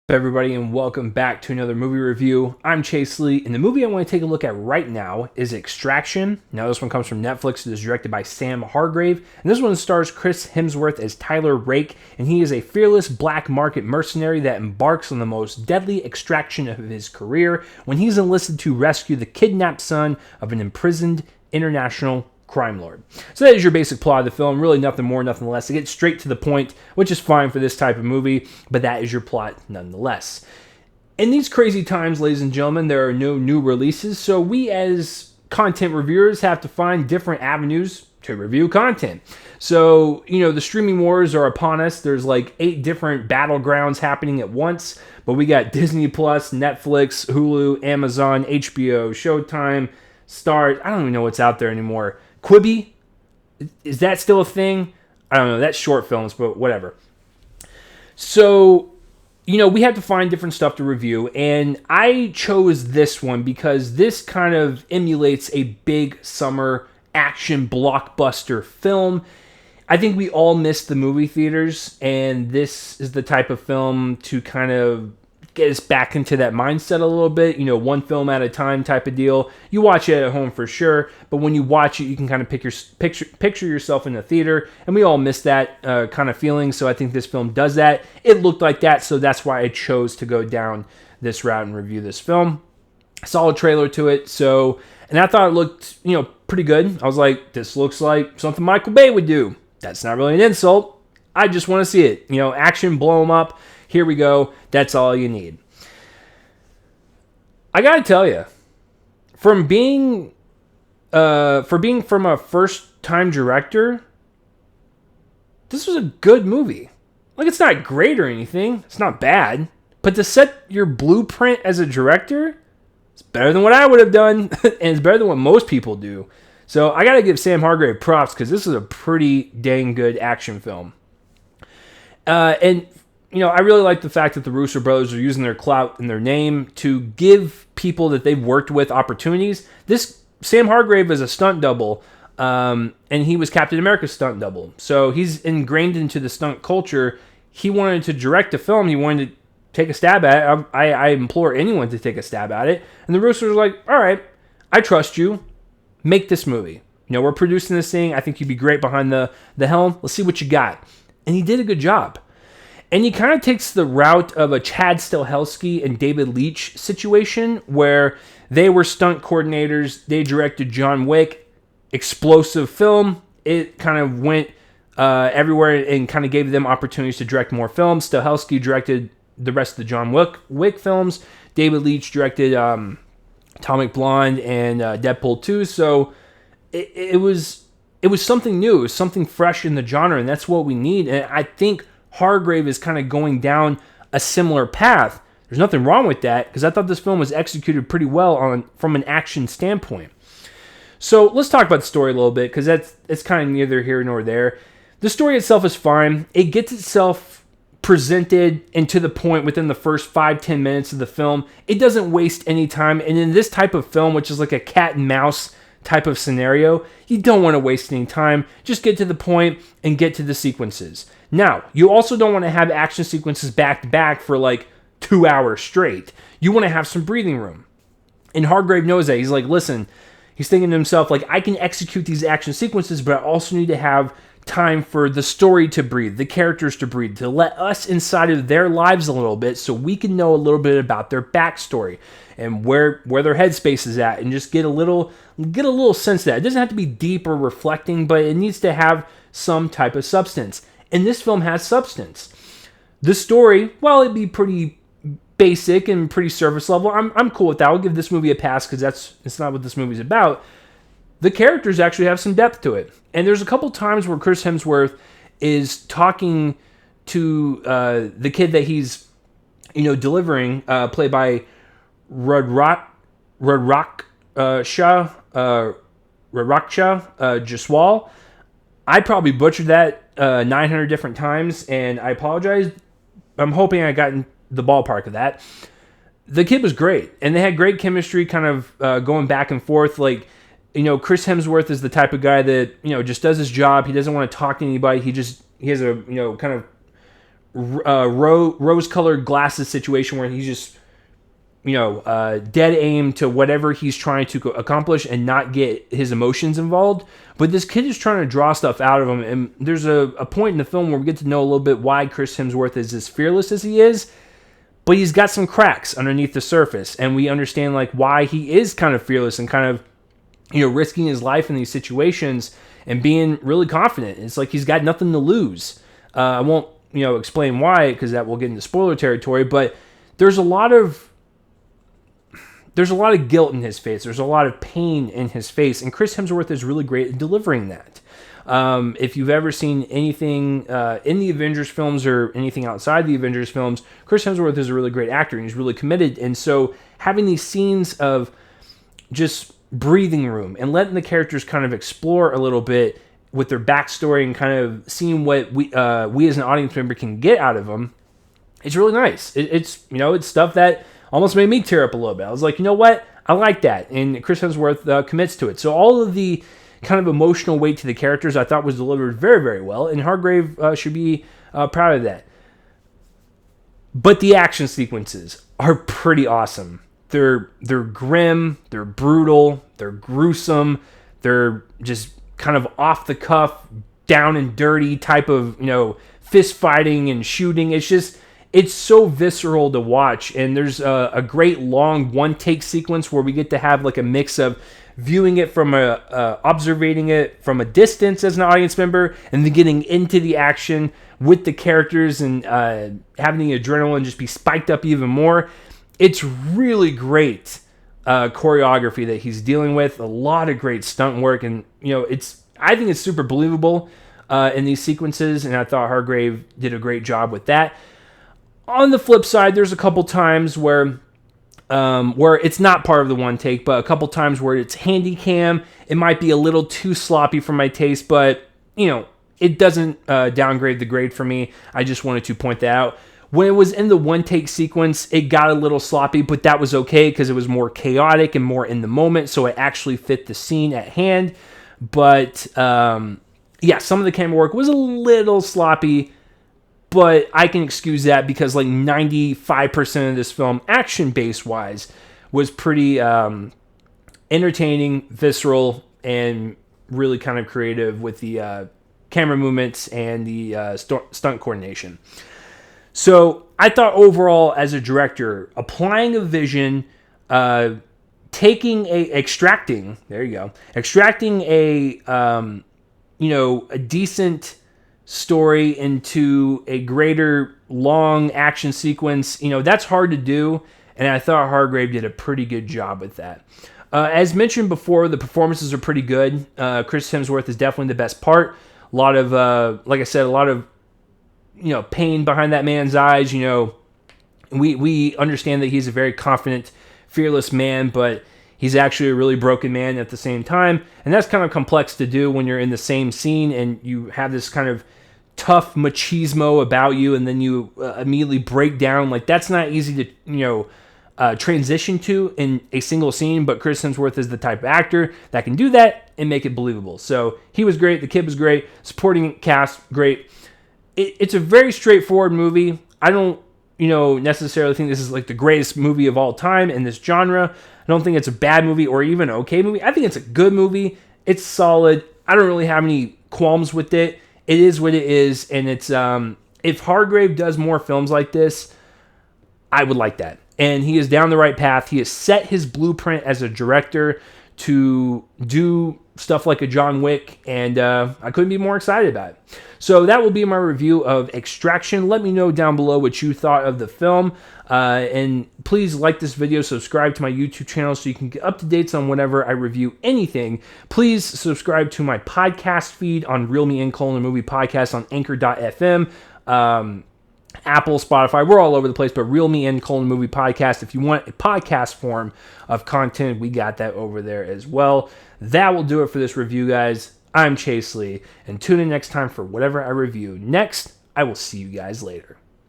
Everybody, and welcome back to another movie review. I'm Chase Lee, and the movie I want to take a look at right now is Extraction. Now, this one comes from Netflix. It is directed by Sam Hargrave, and this one stars Chris Hemsworth as Tyler Rake, and he is a fearless black market mercenary that embarks on the most deadly extraction of his career when he's enlisted to rescue the kidnapped son of an imprisoned international crime lord. So that is your basic plot of the film. Really nothing more, nothing less. It gets straight to the point, which is fine for this type of movie, but that is your plot nonetheless. In these crazy times, ladies and gentlemen, there are no new releases, so we as content reviewers have to find different avenues to review content. So, the streaming wars are upon us. There's like 8 different battlegrounds happening at once, but we got Disney Plus, Netflix, Hulu, Amazon, HBO, Showtime, Star. I don't even know what's out there anymore. Quibi? Is that still a thing? I don't know. That's short films, but whatever. So, we had to find different stuff to review, and I chose this one because this kind of emulates a big summer action blockbuster film. I think we all missed the movie theaters, and this is the type of film to kind of get us back into that mindset a little bit, one film at a time type of deal. You watch it at home for sure, but when you watch it, you can kind of picture yourself in the theater, and we all miss that kind of feeling, so I think this film does that. It looked like that, so that's why I chose to go down this route and review this film. I saw a trailer to it, and I thought it looked, pretty good. I was like, this looks like something Michael Bay would do. That's not really an insult. I just want to see it. Action, blow them up. Here we go. That's all you need. I gotta tell you, from being from a first-time director, this was a good movie. Like, it's not great or anything. It's not bad. But to set your blueprint as a director, it's better than what I would have done, and it's better than what most people do. So I gotta give Sam Hargrave props because this is a pretty dang good action film. I really like the fact that the Russo brothers are using their clout and their name to give people that they've worked with opportunities. This Sam Hargrave is a stunt double, and he was Captain America's stunt double. So he's ingrained into the stunt culture. He wanted to direct a film. He wanted to take a stab at it. I implore anyone to take a stab at it. And the Russos are like, all right, I trust you. Make this movie. We're producing this thing. I think you'd be great behind the helm. Let's see what you got. And he did a good job. And he kind of takes the route of a Chad Stahelski and David Leitch situation where they were stunt coordinators. They directed John Wick, explosive film. It kind of went everywhere and kind of gave them opportunities to direct more films. Stahelski directed the rest of the John Wick films. David Leitch directed Atomic Blonde and Deadpool 2. So it was something new. It was something fresh in the genre, and that's what we need. And I think Hargrave is kind of going down a similar path. There's nothing wrong with that because I thought this film was executed pretty well from an action standpoint. So let's talk about the story a little bit because it's kind of neither here nor there. The story itself is fine. It gets itself presented and to the point within the first 5-10 minutes of the film. It doesn't waste any time. And in this type of film, which is like a cat and mouse type of scenario, you don't want to waste any time. Just get to the point and get to the sequences. Now, you also don't want to have action sequences back to back for like 2 hours straight. You want to have some breathing room. And Hargrave knows that. He's like, listen, he's thinking to himself, like, I can execute these action sequences, but I also need to have time for the story to breathe, the characters to breathe, to let us inside of their lives a little bit so we can know a little bit about their backstory and where their headspace is at and just get a little sense of that. It doesn't have to be deep or reflecting, but it needs to have some type of substance. And this film has substance. The story, while it be pretty basic and pretty surface level, I'm cool with that. I'll give this movie a pass because it's not what this movie's about. The characters actually have some depth to it. And there's a couple times where Chris Hemsworth is talking to the kid that he's, delivering, played by Radraksha Jaswal. I probably butchered that 900 different times, and I apologize. I'm hoping I got in the ballpark of that. The kid was great, and they had great chemistry kind of going back and forth. Like, Chris Hemsworth is the type of guy that, just does his job. He doesn't want to talk to anybody. He has a, kind of rose-colored glasses situation where he's just, dead aim to whatever he's trying to accomplish and not get his emotions involved. But this kid is trying to draw stuff out of him. And there's a point in the film where we get to know a little bit why Chris Hemsworth is as fearless as he is. But he's got some cracks underneath the surface. And we understand like why he is kind of fearless and kind of, risking his life in these situations and being really confident. It's like he's got nothing to lose. I won't, explain why, because that will get into spoiler territory. But there's a lot of guilt in his face. There's a lot of pain in his face. And Chris Hemsworth is really great at delivering that. If you've ever seen anything in the Avengers films or anything outside the Avengers films, Chris Hemsworth is a really great actor and he's really committed. And so having these scenes of just breathing room and letting the characters kind of explore a little bit with their backstory and kind of seeing what we as an audience member can get out of them, it's really nice. It's stuff that almost made me tear up a little bit. I was like, you know what? I like that. And Chris Hemsworth commits to it. So all of the kind of emotional weight to the characters I thought was delivered very, very well. And Hargrave should be proud of that. But the action sequences are pretty awesome. They're grim, they're brutal, they're gruesome, they're just kind of off the cuff, down and dirty type of, fist fighting and shooting. It's so visceral to watch. And there's a great long one take sequence where we get to have like a mix of viewing it from observing it from a distance as an audience member, and then getting into the action with the characters and having the adrenaline just be spiked up even more. It's really great choreography that he's dealing with. A lot of great stunt work, and I think it's super believable in these sequences, and I thought Hargrave did a great job with that. On the flip side, there's a couple times where it's not part of the one take, but a couple times where it's handy cam. It might be a little too sloppy for my taste, but it doesn't downgrade the grade for me. I just wanted to point that out. When it was in the one take sequence, it got a little sloppy, but that was okay because it was more chaotic and more in the moment, so it actually fit the scene at hand. But some of the camera work was a little sloppy, but I can excuse that because like 95% of this film, action-based wise, was pretty entertaining, visceral, and really kind of creative with the camera movements and the stunt coordination. So I thought overall, as a director, applying a vision, extracting a decent story into a greater long action sequence, that's hard to do, and I thought Hargrave did a pretty good job with that. As mentioned before, the performances are pretty good. Chris Hemsworth is definitely the best part. A lot of, like I said, a lot of pain behind that man's eyes. We understand that he's a very confident, fearless man, but he's actually a really broken man at the same time. And that's kind of complex to do when you're in the same scene and you have this kind of tough machismo about you, and then you immediately break down. Like, that's not easy to, transition to in a single scene, but Chris Hemsworth is the type of actor that can do that and make it believable. So he was great. The kid was great. Supporting cast, great. It's a very straightforward movie. I don't, necessarily think this is like the greatest movie of all time in this genre. I don't think it's a bad movie or even an okay movie. I think it's a good movie. It's solid. I don't really have any qualms with it. It is what it is, and it's if Hargrave does more films like this, I would like that. And he is down the right path. He has set his blueprint as a director to do stuff like a John Wick, and I couldn't be more excited about it. So that will be my review of Extraction. Let me know down below what you thought of the film, and please like this video, subscribe to my YouTube channel so you can get up to dates on whenever I review anything. Please subscribe to my podcast feed on Reel Me In: Movie Podcast on Anchor.fm. Apple, Spotify, we're all over the place, but Reel Me In: Movie Podcast. If you want a podcast form of content, we got that over there as well. That will do it for this review, guys. I'm Chase Lee, and tune in next time for whatever I review next. I will see you guys later.